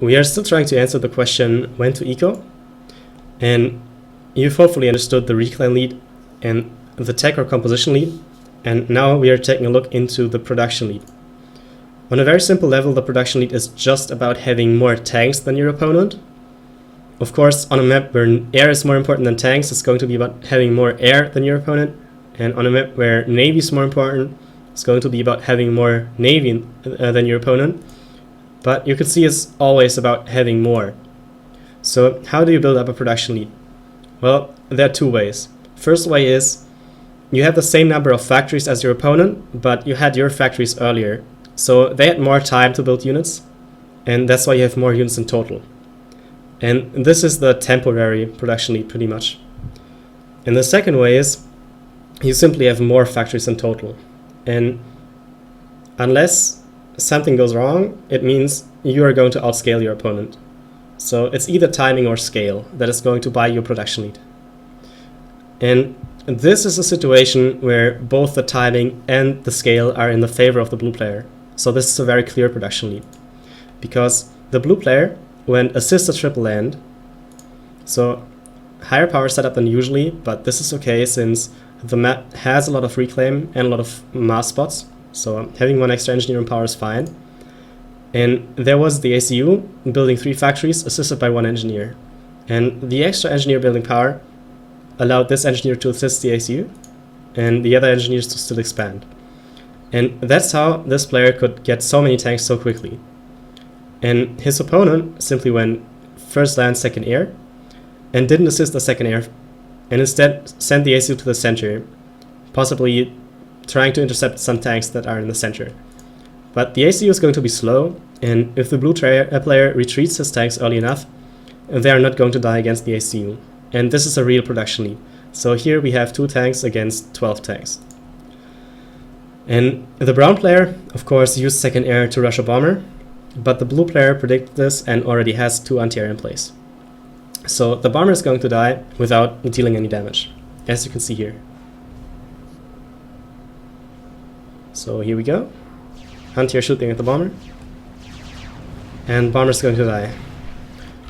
we are still trying to answer the question when to eco, and you've hopefully understood the reclaim lead and the tech or composition lead, and now we are taking a look into the production lead. On a very simple level, the production lead is just about having more tanks than your opponent. Of course, on a map where air is more important than tanks, it's going to be about having more air than your opponent, and on a map where navy is more important, it's going to be about having more navy than your opponent. But you can see it's always about having more. So how do you build up a production lead? Well, there are two ways. First way is you have the same number of factories as your opponent, but you had your factories earlier. So they had more time to build units, and that's why you have more units in total. And this is the temporary production lead pretty much. And the second way is you simply have more factories in total. And unless something goes wrong, it means you are going to outscale your opponent. So it's either timing or scale that is going to buy your production lead. And this is a situation where both the timing and the scale are in the favor of the blue player. So this is a very clear production lead, because the blue player went assisted triple land, so higher power setup than usually, but this is okay since the map has a lot of reclaim and a lot of mass spots, so having one extra engineer in power is fine. And there was the ACU building 3 factories assisted by 1 engineer, and the extra engineer building power allowed this engineer to assist the ACU and the other engineers to still expand. And that's how this player could get so many tanks so quickly. And his opponent simply went first land, second air, and didn't assist the second air, and instead sent the ACU to the center, possibly trying to intercept some tanks that are in the center. But the ACU is going to be slow, and if the blue player retreats his tanks early enough, they are not going to die against the ACU. And this is a real production lead. So here we have 2 tanks against 12 tanks. And the brown player, of course, used second air to rush a bomber, but the blue player predicted this and already has 2 anti-air in place. So the bomber is going to die without dealing any damage, as you can see here. So here we go. Anti-air shooting at the bomber. And bomber is going to die.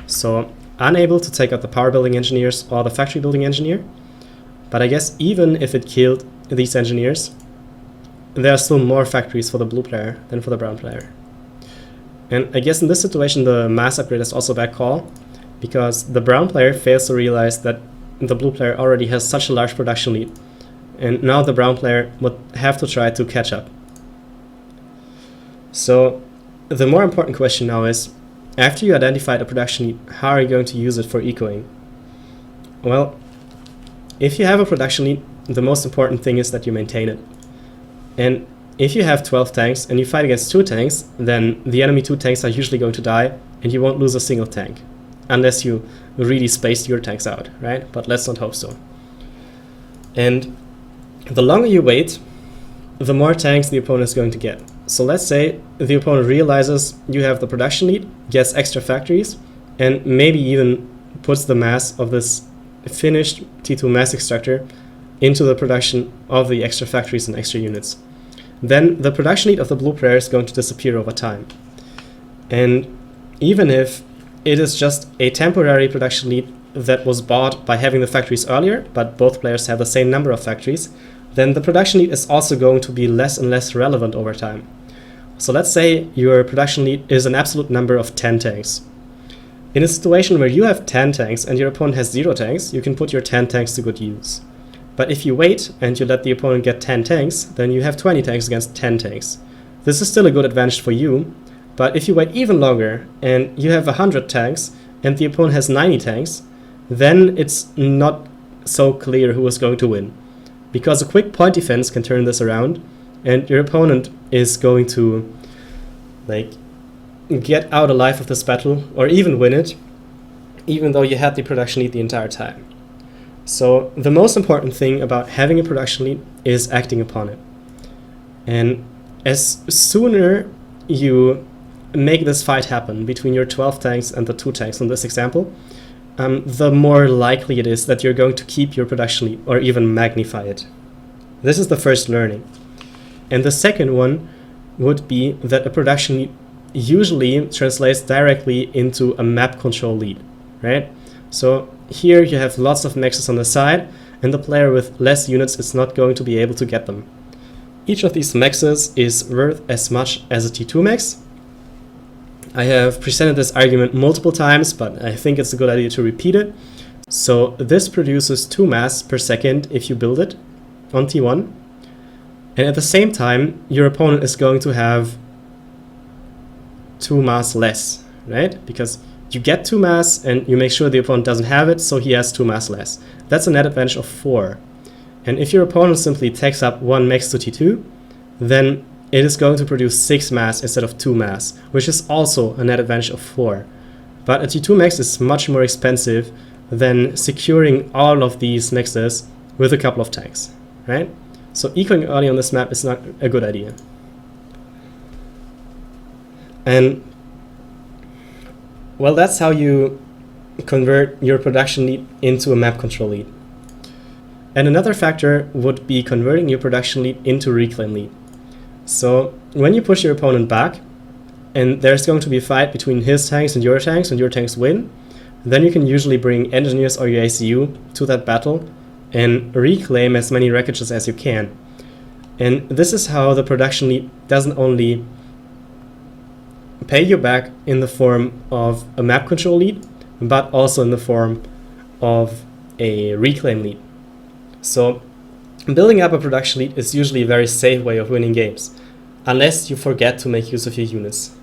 So unable to take out the power building engineers or the factory building engineer. But I guess even if it killed these engineers, there are still more factories for the blue player than for the brown player. And I guess in this situation the mass upgrade is also a bad call, because the brown player fails to realize that the blue player already has such a large production lead, and now the brown player would have to try to catch up. So the more important question now is, after you identified a production lead, how are you going to use it for ecoing? Well, if you have a production lead, the most important thing is that you maintain it. And if you have 12 tanks and you fight against 2 tanks, then the enemy 2 tanks are usually going to die and you won't lose a single tank. Unless you really spaced your tanks out, right? But let's not hope so. And the longer you wait, the more tanks the opponent is going to get. So let's say the opponent realizes you have the production lead, gets extra factories, and maybe even puts the mass of this finished T2 mass extractor into the production of the extra factories and extra units. Then the production lead of the blue player is going to disappear over time. And even if it is just a temporary production lead that was bought by having the factories earlier, but both players have the same number of factories, then the production lead is also going to be less and less relevant over time. So let's say your production lead is an absolute number of 10 tanks. In a situation where you have 10 tanks and your opponent has 0 tanks, you can put your 10 tanks to good use. But if you wait and you let the opponent get 10 tanks, then you have 20 tanks against 10 tanks. This is still a good advantage for you, but if you wait even longer and you have 100 tanks and the opponent has 90 tanks, then it's not so clear who is going to win. Because a quick point defense can turn this around, and your opponent is going to get out alive of this battle or even win it, even though you had the production lead the entire time. So the most important thing about having a production lead is acting upon it. And as sooner you make this fight happen between your 12 tanks and the 2 tanks in this example, the more likely it is that you're going to keep your production lead or even magnify it. This is the first learning. And the second one would be that a production lead usually translates directly into a map control lead, right? So here you have lots of maxes on the side, and the player with less units is not going to be able to get them. Each of these maxes is worth as much as a T2 max. I have presented this argument multiple times, but I think it's a good idea to repeat it. So this produces 2 mass per second if you build it on T1. And at the same time, your opponent is going to have 2 mass less, right? Because you get 2 mass and you make sure the opponent doesn't have it, so he has 2 mass less. That's a net advantage of 4. And if your opponent simply takes up 1 max to T2, then it is going to produce 6 mass instead of 2 mass, which is also a net advantage of 4. But a T2 max is much more expensive than securing all of these maxes with a couple of tanks, right? So ecoing early on this map is not a good idea. And well, that's how you convert your production lead into a map control lead. And another factor would be converting your production lead into reclaim lead. So when you push your opponent back, and there's going to be a fight between his tanks and your tanks win, then you can usually bring engineers or your ACU to that battle and reclaim as many wreckages as you can. And this is how the production lead doesn't only pay you back in the form of a map control lead, but also in the form of a reclaim lead. So building up a production lead is usually a very safe way of winning games, unless you forget to make use of your units.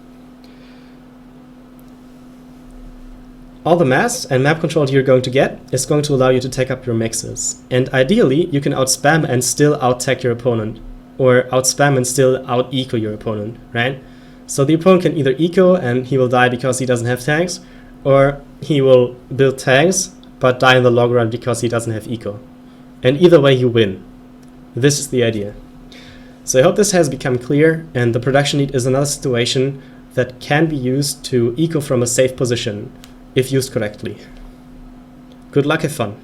All the mass and map control you're going to get is going to allow you to take up your maxes. And ideally, you can outspam and still out-tech your opponent, or outspam and still out-eco your opponent, right? So the opponent can either eco and he will die because he doesn't have tanks, or he will build tanks but die in the long run because he doesn't have eco. And either way you win. This is the idea. So I hope this has become clear, and the production lead is another situation that can be used to eco from a safe position if used correctly. Good luck, have fun.